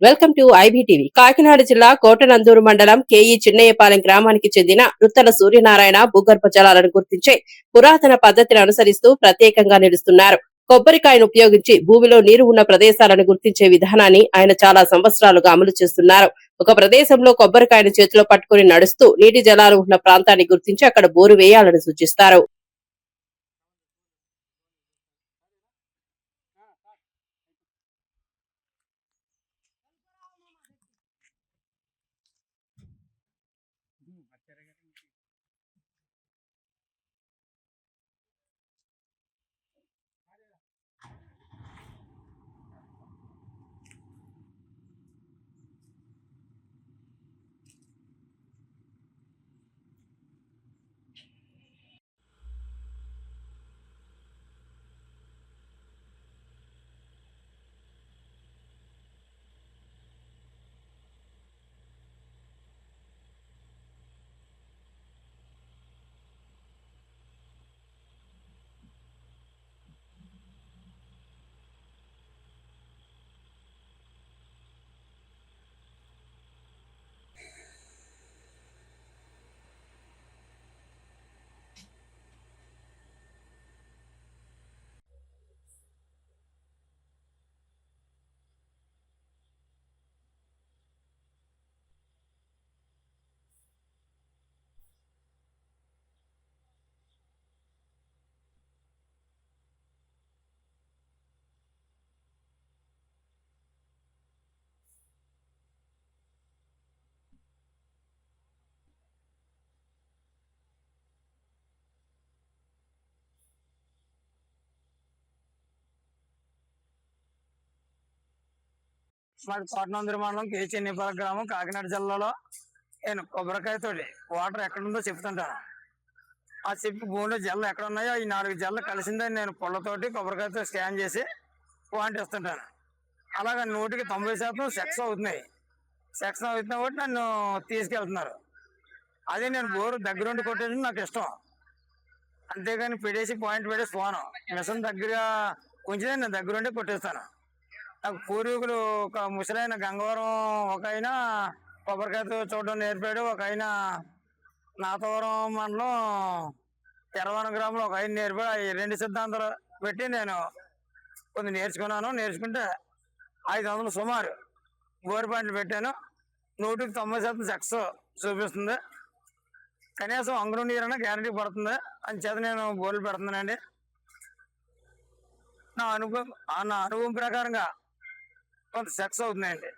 Welcome to IBTV. Kakinada జిల్లా కోటనందూరు మండలం K E Chinnayyapalem గ్రామానికి చెందిన రుత్తల సూర్యనారాయణ భూగర్భ జలాలను గుర్తించే పురాతన పద్ధతిని అనుసరిస్తూ ప్రత్యేకంగా నిలుస్తున్నారు. కొబ్బరికాయను ఉపయోగించి భూమిలో నీరు ఉన్న ప్రదేశాలను గుర్తించే విధానాన్ని ఆయన చాలా సంవత్సరాలుగా అమలు చేస్తున్నారు. ఒక ప్రదేశంలో కొబ్బరికాయను చేతిలో పట్టుకుని నడుస్తూ నీటి జలాలు ఉన్న ప్రాంతాన్ని గుర్తించి అక్కడ బోరు వేయాలని సూచిస్తారు. మాది కోటనందూరు మండలం కేఈ చిన్నయ్యపాలెం గ్రామం కాకినాడ జిల్లాలో. నేను కొబ్బరికాయతోటి వాటర్ ఎక్కడుందో చెప్తుంటాను. ఆ చెప్పి భూమిలో జల్లు ఎక్కడ ఉన్నాయో ఈ 4 జల్లు కలిసిందని నేను పుల్లతోటి కొబ్బరికాయతో స్కాన్ చేసి పాయింట్ ఇస్తుంటాను. అలాగే 100% సక్సెస్ అవుతున్నాయి. సక్సెస్ అవుతున్నా కాబట్టి నన్ను తీసుకెళ్తున్నారు. అదే నేను బోరు దగ్గరుండి కొట్టేది నాకు ఇష్టం. అంతేగాని పెడేసి పాయింట్ పెడేసి పోను. మిషన్ దగ్గర కొంచెం నేను దగ్గరుండి కొట్టేస్తాను. నాకు పూర్వీకులు ఒక ముసలైన గంగవరం ఒక ఆయన కొబ్బరికాయతో చూడడం నేర్పాడు. ఒక ఆయన నాతవరం మండలం తెరవన గ్రామంలో ఒక ఆయన నేర్పాడు. ఈ 2 సిద్ధాంతాలు పెట్టి నేను కొన్ని నేర్చుకున్నాను. నేర్చుకుంటే 500 సుమారు బోర్ పాయింట్లు పెట్టాను. 100% సక్సెస్ చూపిస్తుంది. కనీసం అంగుళం నీరైనా గ్యారంటీ పడుతుంది. అంచేత నేను బోర్లు పెడుతున్నానండి. నా అనుభవం ప్రకారంగా కొంత సక్సెస్ అవుతున్నాయండి.